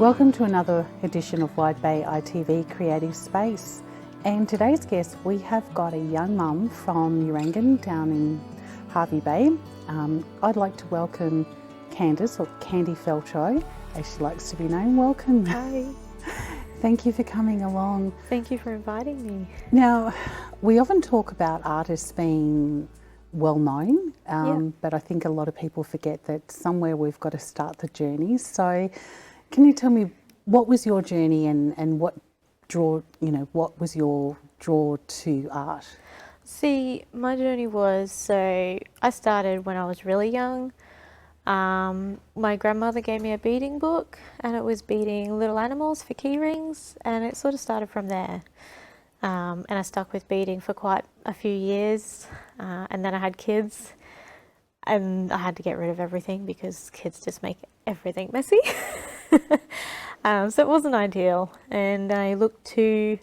Welcome to another edition of Wide Bay ITV Creative Space. And today's guest, we have got a young mum from Urangan down in Hervey Bay. I'd like to welcome Candice, or Candy Felcho, as she likes to be known. Welcome. Hi. Thank you for coming along. Thank you for inviting me. Now, we often talk about artists being well known, but I think a lot of people forget that somewhere we've got to start the journey. So can you tell me, what was your journey and what was your draw to art? See, my journey was, so I started when I was really young. My grandmother gave me a beading book and it was beading little animals for key rings, and it sort of started from there. And I stuck with beading for quite a few years, and then I had kids and I had to get rid of everything because kids just make everything messy. So it wasn't ideal, and I looked to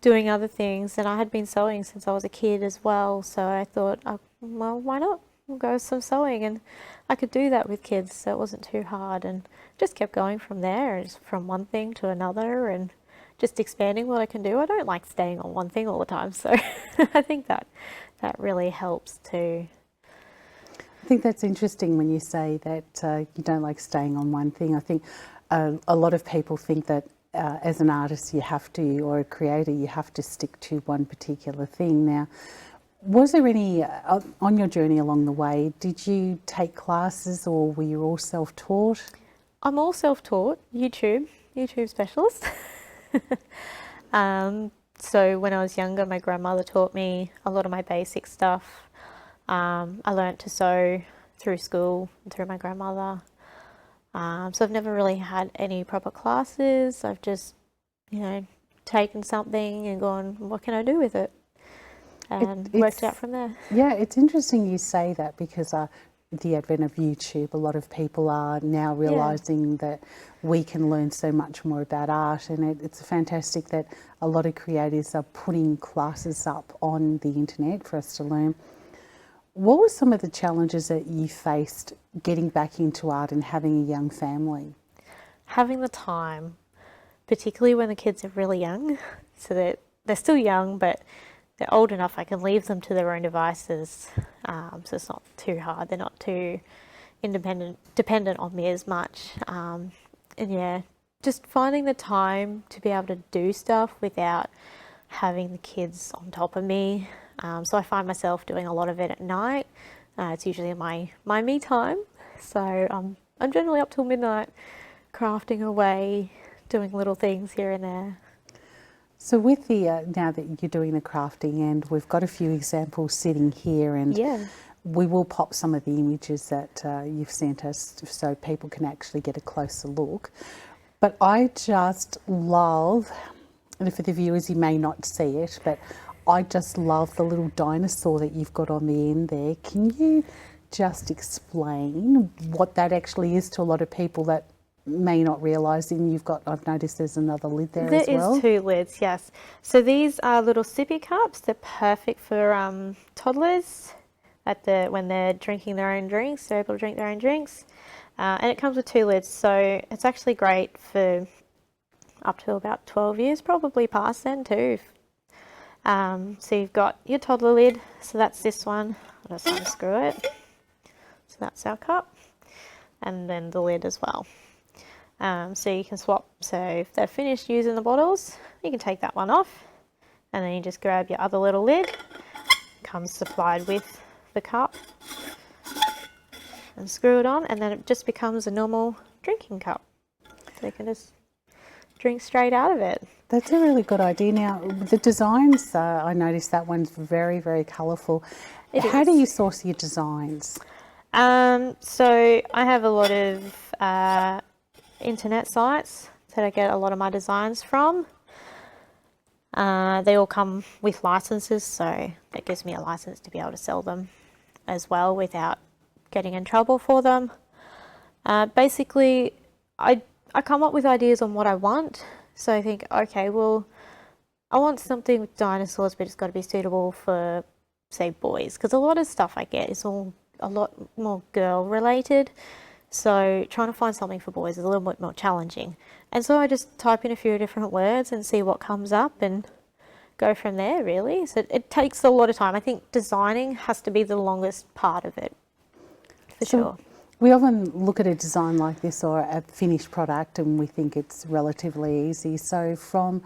doing other things, and I had been sewing since I was a kid as well, so I thought, well, why not? We'll go some sewing, and I could do that with kids, so it wasn't too hard, and just kept going from there, from one thing to another, and just expanding what I can do. I don't like staying on one thing all the time, so I think that really helps too. I think that's interesting when you say that you don't like staying on one thing. I think a lot of people think that as an artist you have to, or a creator, you have to stick to one particular thing. Now, was there any, on your journey along the way, did you take classes or were you all self-taught? I'm all self-taught, YouTube specialist. So when I was younger, my grandmother taught me a lot of my basic stuff. I learnt to sew through school, through my grandmother. So I've never really had any proper classes. I've just, taken something and gone, what can I do with it? And worked out from there. Yeah, it's interesting you say that, because the advent of YouTube, a lot of people are now realising that we can learn so much more about art, and it's fantastic that a lot of creators are putting classes up on the internet for us to learn. What were some of the challenges that you faced getting back into art and having a young family? Having the time, particularly when the kids are really young, so that they're still young, but they're old enough I can leave them to their own devices, so it's not too hard. They're not too dependent on me as much. And yeah, just finding the time to be able to do stuff without having the kids on top of me. So I find myself doing a lot of it at night. It's usually my me time. So I'm generally up till midnight crafting away, doing little things here and there. So with the now that you're doing the crafting, and we've got a few examples sitting here, and we will pop some of the images that you've sent us so people can actually get a closer look. But I just love, and for the viewers you may not see it, but I just love the little dinosaur that you've got on the end there. Can you just explain what that actually is to a lot of people that may not realise? And you've got, I've noticed there's another lid there as well. There is two lids, yes. So these are little sippy cups. They're perfect for toddlers when they're drinking their own drinks. They're able to drink their own drinks. And it comes with two lids, so it's actually great for up to about 12 years, probably past then too. So you've got your toddler lid, so that's this one. I'll just unscrew it. So that's our cup, and then the lid as well. So you can swap, so if they're finished using the bottles, you can take that one off, and then you just grab your other little lid. Comes supplied with the cup, and screw it on, and then it just becomes a normal drinking cup. So you can just drink straight out of it. That's a really good idea. Now, the designs, I noticed that one's very, very colourful. How do you source your designs? So I have a lot of internet sites that I get a lot of my designs from. They all come with licenses, so that gives me a license to be able to sell them as well without getting in trouble for them. Basically, I come up with ideas on what I want. So I think, okay, well, I want something with dinosaurs, but it's got to be suitable for, say, boys, because a lot of stuff I get is all a lot more girl related. So trying to find something for boys is a little bit more challenging. And so I just type in a few different words and see what comes up and go from there, really. So it takes a lot of time. I think designing has to be the longest part of it, for sure. We often look at a design like this or a finished product and we think it's relatively easy. So from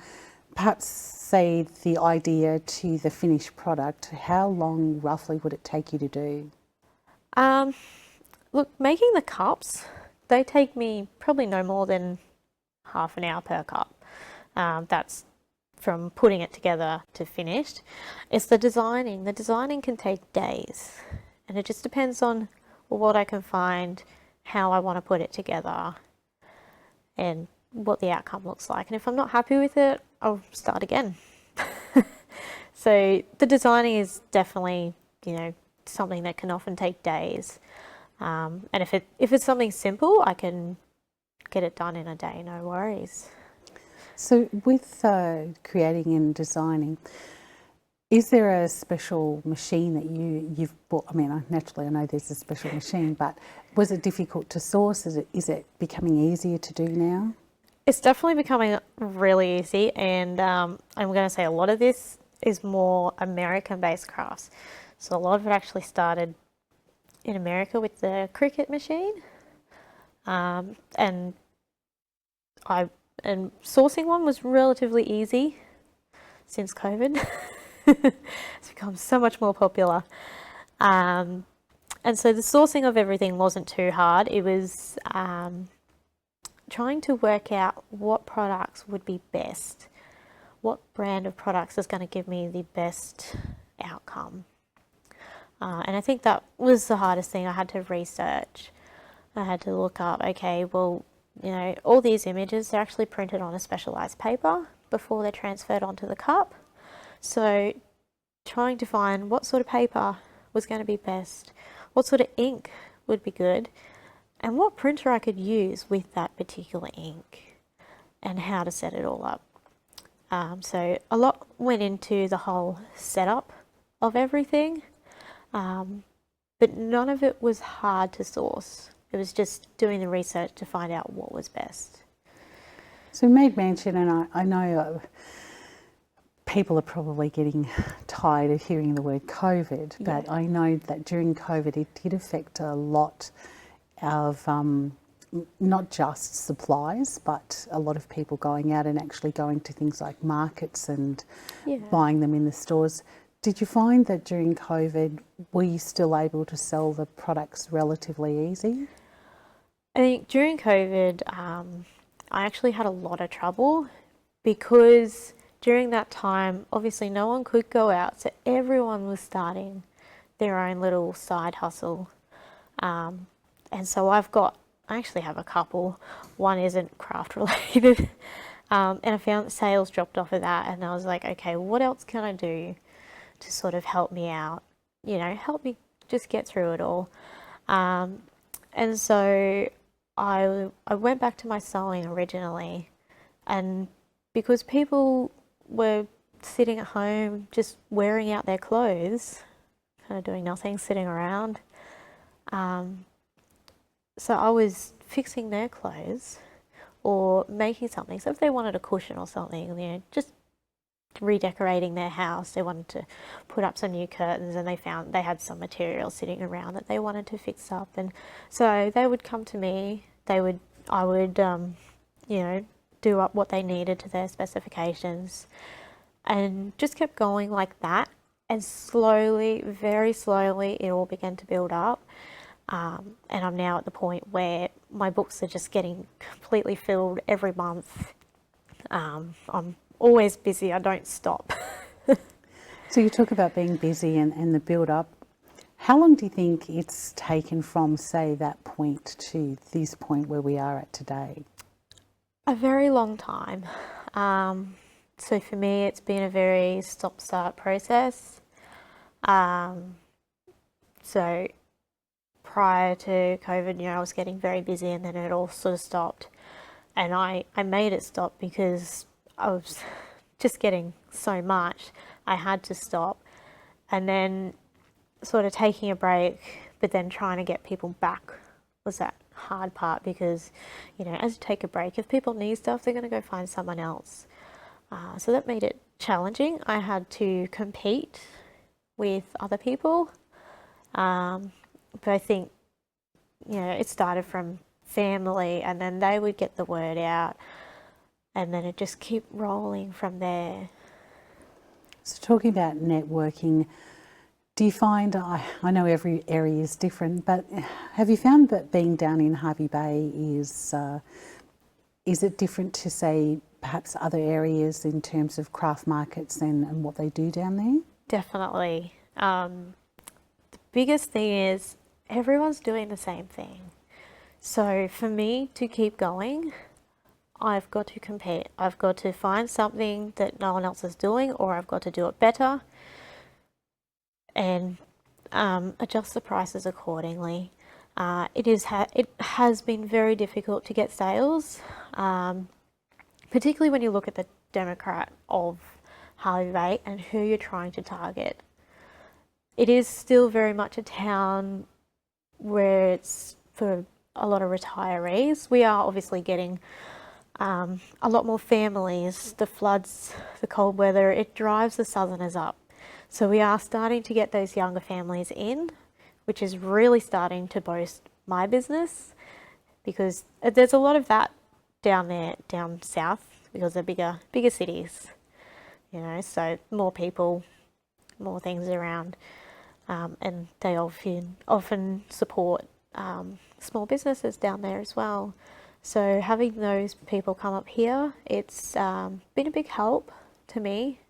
perhaps say the idea to the finished product, how long roughly would it take you to do? Look, making the cups, they take me probably no more than half an hour per cup. That's from putting it together to finished. It's the designing. The designing can take days, and it just depends on what I can find, how I want to put it together, and what the outcome looks like. And if I'm not happy with it, I'll start again. So the designing is definitely, something that can often take days. And if it's something simple, I can get it done in a day, no worries. So with creating and designing, is there a special machine that you've bought? I mean, naturally I know there's a special machine, but was it difficult to source? Is it becoming easier to do now? It's definitely becoming really easy, and I'm going to say a lot of this is more American-based crafts. So a lot of it actually started in America with the Cricut machine, and sourcing one was relatively easy since COVID. It's become so much more popular, and so the sourcing of everything wasn't too hard. It was trying to work out what products would be best, what brand of products is going to give me the best outcome. And I think that was the hardest thing. I had to research. I had to look up, okay, well, all these images, they're actually printed on a specialised paper before they're transferred onto the cup. So trying to find what sort of paper was going to be best, what sort of ink would be good, and what printer I could use with that particular ink, and how to set it all up. So a lot went into the whole setup of everything. But none of it was hard to source. It was just doing the research to find out what was best. So you made mention, and I know people are probably getting tired of hearing the word COVID, but I know that during COVID it did affect a lot of not just supplies, but a lot of people going out and actually going to things like markets and buying them in the stores. Did you find that during COVID, were you still able to sell the products relatively easy? I think during COVID, I actually had a lot of trouble because during that time, obviously no one could go out, so everyone was starting their own little side hustle. And so I actually have a couple. One isn't craft related. And I found that sales dropped off of that, and I was like, okay, what else can I do to sort of help me out, help me just get through it all. And so I went back to my sewing originally, and because people were sitting at home just wearing out their clothes, kind of doing nothing, sitting around, so I was fixing their clothes or making something. So if they wanted a cushion or something, just redecorating their house, they wanted to put up some new curtains, and they had some material sitting around that they wanted to fix up, and so they would come to me. I would do up what they needed to their specifications, and just kept going like that, and slowly, very slowly, it all began to build up, and I'm now at the point where my books are just getting completely filled every month. I'm always busy, I don't stop. So you talk about being busy and the build up. How long do you think it's taken from, say, that point to this point where we are at today? A very long time. So for me, it's been a very stop-start process. So prior to COVID, I was getting very busy, and then it all sort of stopped. And I made it stop because I was just getting so much. I had to stop, and then sort of taking a break, but then trying to get people back was that hard part because, you know, as you take a break, if people need stuff, they're going to go find someone else. So that made it challenging. I had to compete with other people. But I think, you know, it started from family, and then they would get the word out, and then it just kept rolling from there. So talking about networking, do you find, I know every area is different, but have you found that being down in Hervey Bay is it different to, say, perhaps other areas in terms of craft markets and what they do down there? Definitely. The biggest thing is everyone's doing the same thing. So for me to keep going, I've got to compete. I've got to find something that no one else is doing, or I've got to do it better and adjust the prices accordingly. It has been very difficult to get sales, particularly when you look at the demographic of Hervey Bay and who you're trying to target. It is still very much a town where it's for a lot of retirees. We are obviously getting a lot more families. The floods, the cold weather, it drives the southerners up. So we are starting to get those younger families in, which is really starting to boost my business, because there's a lot of that down there, down south, because they're bigger cities, you know, so more people, more things around, and they often support small businesses down there as well. So having those people come up here, it's been a big help to me,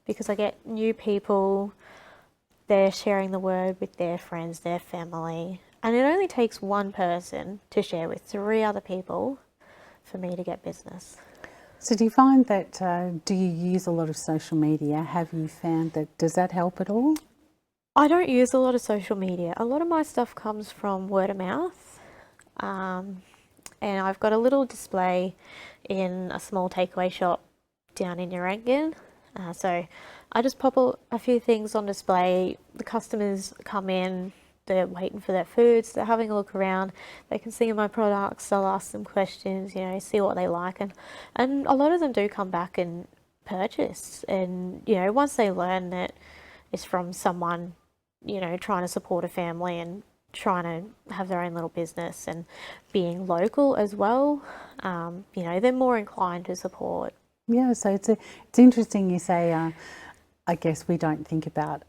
because I get new people, they're sharing the word with their friends, their family, and it only takes one person to share with 3 other people for me to get business. So do you find that, do you use a lot of social media? Have you found that, does that help at all? I don't use a lot of social media. A lot of my stuff comes from word of mouth. And I've got a little display in a small takeaway shop down in Urangan. So I just pop a few things on display. The customers come in, they're waiting for their foods, they're having a look around, they can see my products, I'll ask them questions, you know, see what they like. And a lot of them do come back and purchase. And, you know, once they learn that it's from someone, you know, trying to support a family and trying to have their own little business and being local as well, you know, they're more inclined to support. Yeah, so it's interesting you say, I guess we don't think about,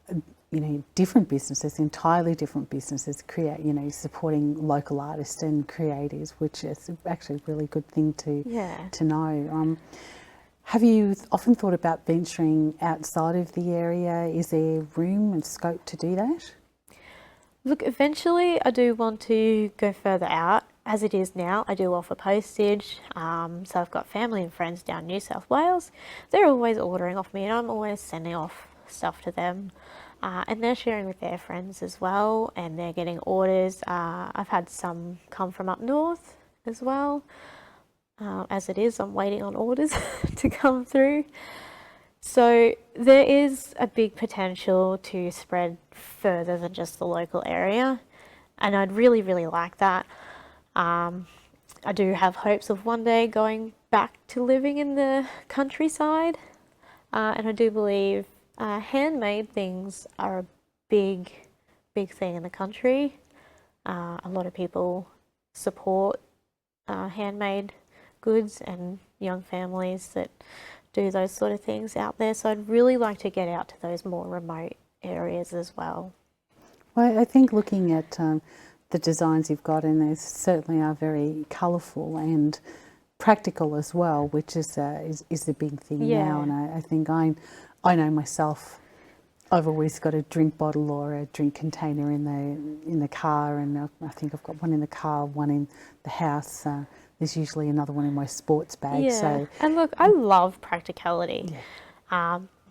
you know, different businesses, entirely different businesses create, you know, supporting local artists and creators, which is actually a really good thing to know. Have you often thought about venturing outside of the area? Is there room and scope to do that? Look, eventually I do want to go further out. As it is now, I do offer postage. So I've got family and friends down New South Wales. They're always ordering off me, and I'm always sending off stuff to them. And they're sharing with their friends as well, and they're getting orders. I've had some come from up north as well. As it is, I'm waiting on orders to come through. So there is a big potential to spread further than just the local area, and I'd really, really like that. I do have hopes of one day going back to living in the countryside, and I do believe handmade things are a big thing in the country. A lot of people support handmade goods and young families that do those sort of things out there. So I'd really like to get out to those more remote areas as well. Well, I think looking at the designs you've got, and they certainly are very colourful and practical as well, which is the big thing now. And I think I know myself, I've always got a drink bottle or a drink container in the car, and I think I've got one in the car, one in the house. There's usually another one in my sports bag. Yeah, so, and look, I love practicality,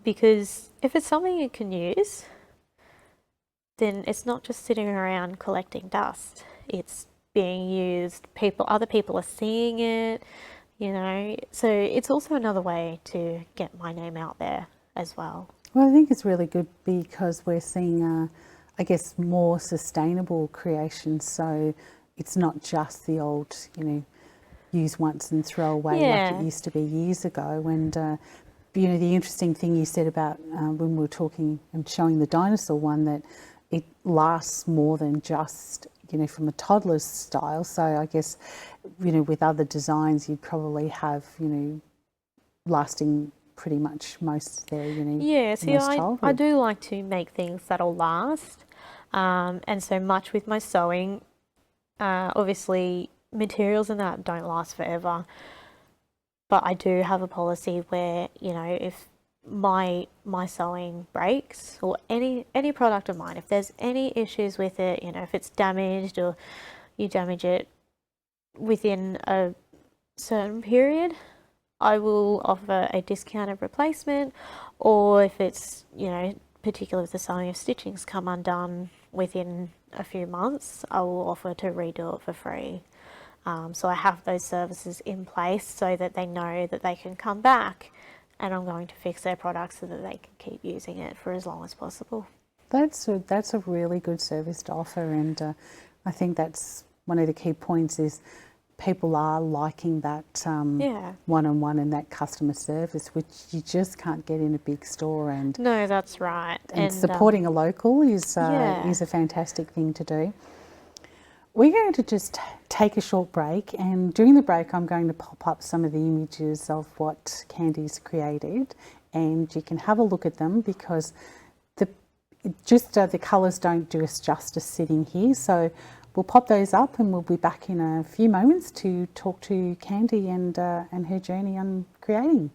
because if it's something you can use, then it's not just sitting around collecting dust. It's being used. Other people are seeing it, you know. So it's also another way to get my name out there as well. Well, I think it's really good because we're seeing, I guess, more sustainable creations. So it's not just the old, use once and throw away like it used to be years ago. And the interesting thing you said about when we were talking and showing the dinosaur one, that it lasts more than just from a toddler's style. So I guess with other designs you'd probably have lasting pretty much most of their see, most I do like to make things that'll last, and so much with my sewing, obviously materials and that don't last forever, but I do have a policy where if my sewing breaks, or any product of mine, if there's any issues with it, if it's damaged or you damage it within a certain period, I will offer a discounted replacement. Or if it's particularly if the sewing of stitchings come undone within a few months, I will offer to redo it for free. So I have those services in place so that they know that they can come back and I'm going to fix their product so that they can keep using it for as long as possible. That's a really good service to offer, and I think that's one of the key points is people are liking that one-on-one and that customer service, which you just can't get in a big store. And no, that's right. And supporting a local is a fantastic thing to do. We're going to just take a short break, and during the break I'm going to pop up some of the images of what Candy's created, and you can have a look at them because the colours don't do us justice sitting here. So we'll pop those up and we'll be back in a few moments to talk to Candy and her journey on creating.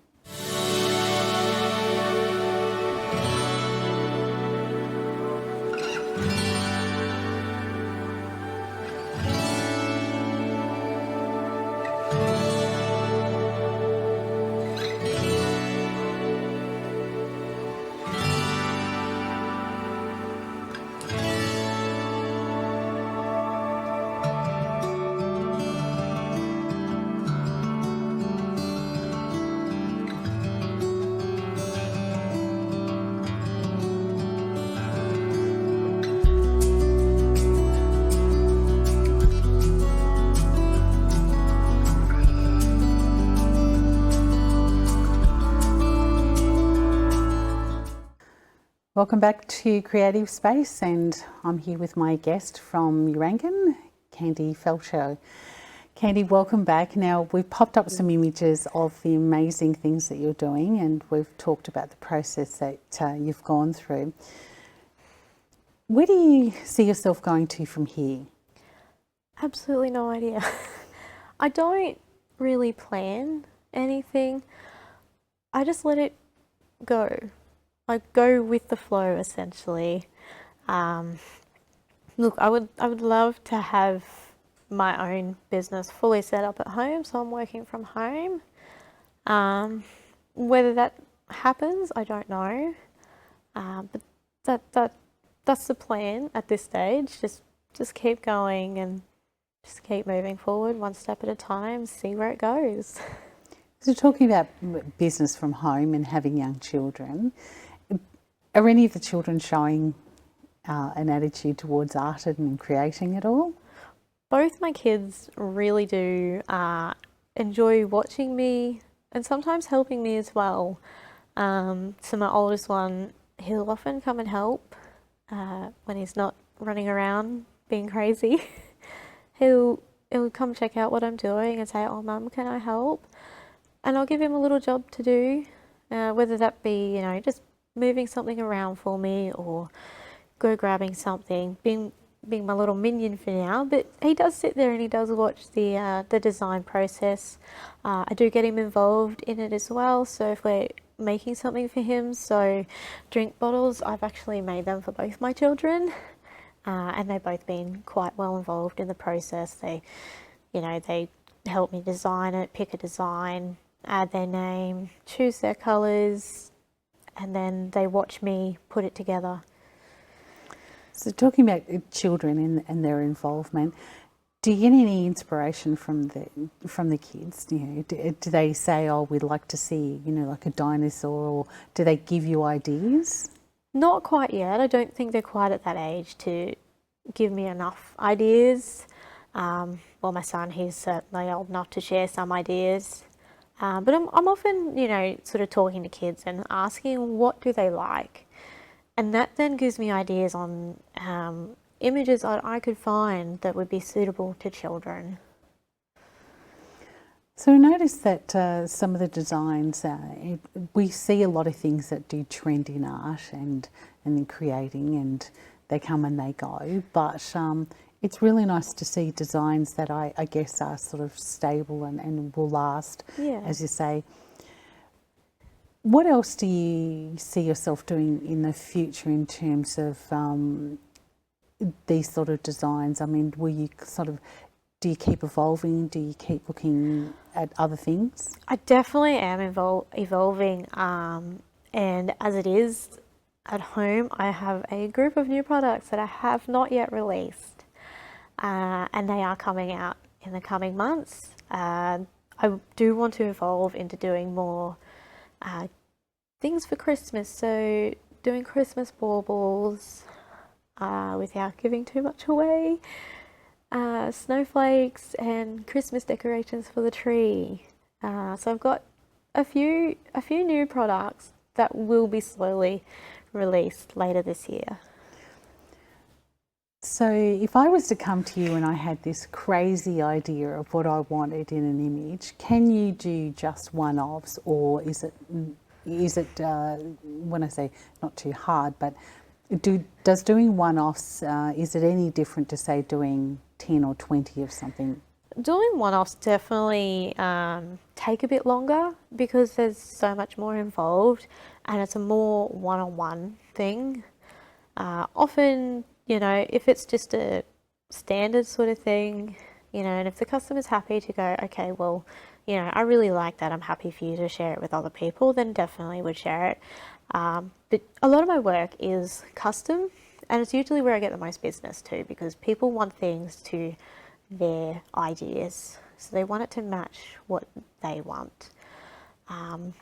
Welcome back to Creative Space, and I'm here with my guest from Urangan, Candy Felchow. Candy, welcome back. Now, we've popped up some images of the amazing things that you're doing, and we've talked about the process that you've gone through. Where do you see yourself going to from here? Absolutely no idea. I don't really plan anything. I just let it go. I go with the flow, essentially. Look, I would love to have my own business fully set up at home, so I'm working from home. Whether that happens, I don't know. But that's the plan at this stage. Just keep going and just keep moving forward one step at a time, see where it goes. So talking about business from home and having young children, are any of the children showing an attitude towards art and creating at all? Both my kids really do enjoy watching me and sometimes helping me as well. So my oldest one, he'll often come and help when he's not running around being crazy. He'll come check out what I'm doing and say, "Oh, Mum, can I help?" And I'll give him a little job to do, whether that be, just moving something around for me or go grabbing something, being my little minion for now. But he does sit there and he does watch the design process. I do get him involved in it as well. So if we're making something for him, so drink bottles, I've actually made them for both my children, and they've both been quite well involved in the process. They help me design it, pick a design, add their name, choose their colours, and then they watch me put it together. So talking about children and their involvement, do you get any inspiration from the kids? Do they say, "Oh, we'd like to see, like a dinosaur," or do they give you ideas? Not quite yet. I don't think they're quite at that age to give me enough ideas. Well, my son, he's certainly old enough to share some ideas. But I'm often, sort of talking to kids and asking what do they like. And that then gives me ideas on images that I could find that would be suitable to children. So I noticed that some of the designs, we see a lot of things that do trend in art and in creating, and they come and they go. But it's really nice to see designs that I guess are sort of stable and will last, as you say. What else do you see yourself doing in the future in terms of these sort of designs? I mean, do you keep evolving? Do you keep looking at other things? I definitely am evolving, and as it is at home, I have a group of new products that I have not yet released, and they are coming out in the coming months. I do want to evolve into doing more things for Christmas, so doing Christmas baubles without giving too much away. Snowflakes and Christmas decorations for the tree. So I've got a few new products that will be slowly released later this year. So if I was to come to you and I had this crazy idea of what I wanted in an image, can you do just one-offs, or is it when I say not too hard, but does doing one-offs, is it any different to say doing 10 or 20 of something? Doing one-offs definitely take a bit longer because there's so much more involved and it's a more one-on-one thing. Often, if it's just a standard sort of thing, and if the customer's happy to go, okay, well, I really like that, I'm happy for you to share it with other people, then definitely would share it. But a lot of my work is custom, and it's usually where I get the most business too, because people want things to their ideas. So they want it to match what they want. And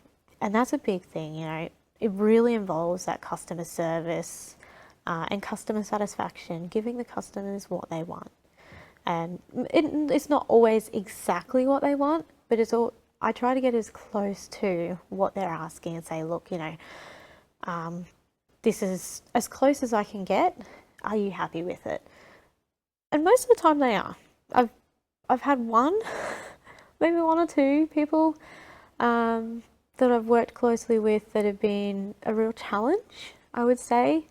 that's a big thing, it really involves that customer service and customer satisfaction, giving the customers what they want. And it's not always exactly what they want, but I try to get as close to what they're asking and say, look, this is as close as I can get. Are you happy with it? And most of the time they are. I've had maybe one or two people that I've worked closely with that have been a real challenge, I would say,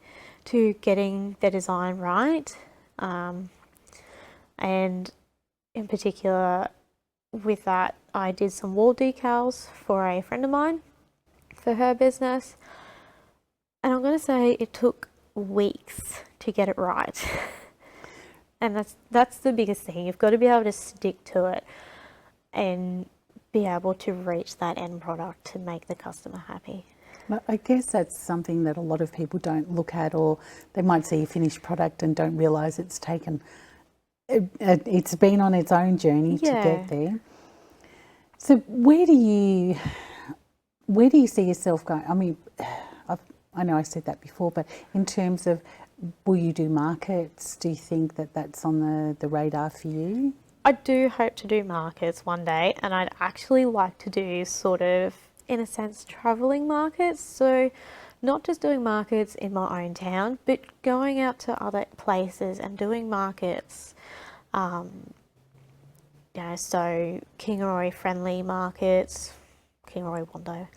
to getting their design right. And in particular, with that, I did some wall decals for a friend of mine for her business. And I'm going to say it took weeks to get it right. And that's the biggest thing. You've got to be able to stick to it and be able to reach that end product to make the customer happy. I guess that's something that a lot of people don't look at, or they might see a finished product and don't realise it's been on its own journey to get there. So where do you see yourself going? I mean, I know I said that before, but in terms of, will you do markets? Do you think that that's on the radar for you? I do hope to do markets one day, and I'd actually like to do sort of, in a sense, travelling markets. So not just doing markets in my own town, but going out to other places and doing markets. So Kingaroy friendly markets, Kingaroy Wando,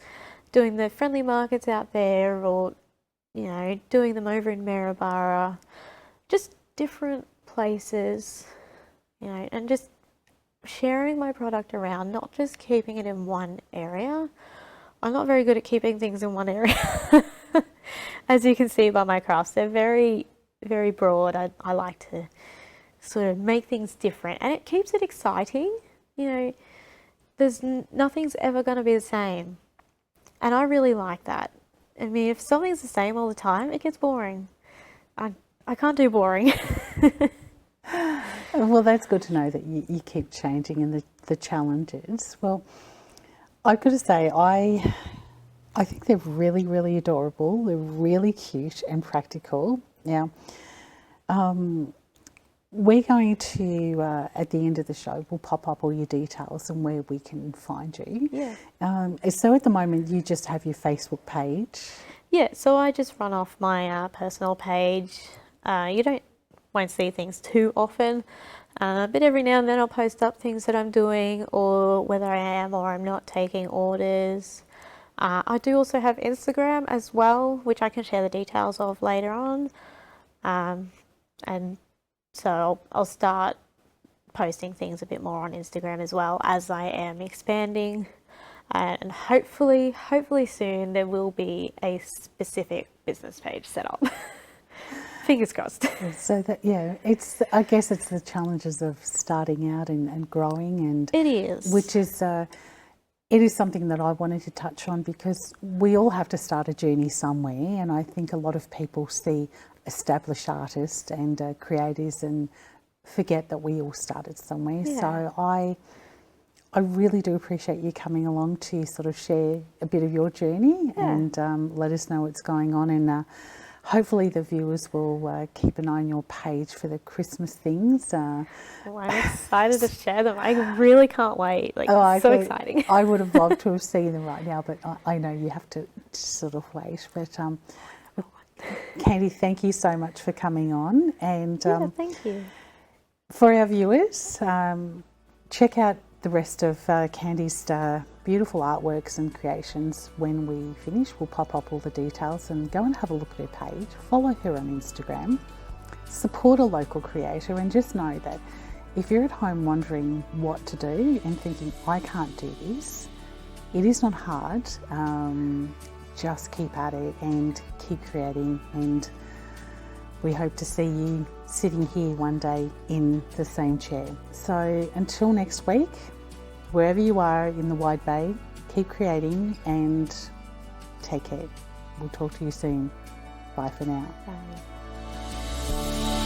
doing the friendly markets out there, or doing them over in Maryborough, just different places, and just sharing my product around, not just keeping it in one area. I'm not very good at keeping things in one area. As you can see by my crafts, they're very, very broad. I like to sort of make things different, and it keeps it exciting. Nothing's ever going to be the same, and I really like that. I mean, if something's the same all the time, it gets boring. I can't do boring. Well, that's good to know that you keep changing and the challenges. Well, I've got to say, I think they're really, really adorable. They're really cute and practical. Now, we're going to, at the end of the show, we'll pop up all your details and where we can find you. Yeah. So at the moment, you just have your Facebook page. Yeah, so I just run off my personal page. You won't see things too often, but every now and then I'll post up things that I'm doing or whether I am or I'm not taking orders. I do also have Instagram as well, which I can share the details of later on. And so I'll start posting things a bit more on Instagram as well as I am expanding. And hopefully soon there will be a specific business page set up. Fingers crossed. So that, yeah, I guess it's the challenges of starting out and growing, and it is, which is it is something that I wanted to touch on, because we all have to start a journey somewhere, and I think a lot of people see established artists and creators and forget that we all started somewhere. Yeah. So I really do appreciate you coming along to sort of share a bit of your journey. Yeah. And let us know what's going on, and hopefully the viewers will keep an eye on your page for the Christmas things. Well, I'm excited to share them. I really can't wait. So exciting. I would have loved to have seen them right now, but I know you have to sort of wait. But Candy, thank you so much for coming on. And thank you. For our viewers, check out the rest of Candy's beautiful artworks and creations. When we finish, we'll pop up all the details, and go and have a look at her page. Follow her on Instagram. Support a local creator, and just know that if you're at home wondering what to do and thinking, I can't do this, it is not hard. Just keep at it and keep creating, and we hope to see you sitting here one day in the same chair. So until next week, wherever you are in the wide bay, keep creating and take care. We'll talk to you soon. Bye for now. Bye.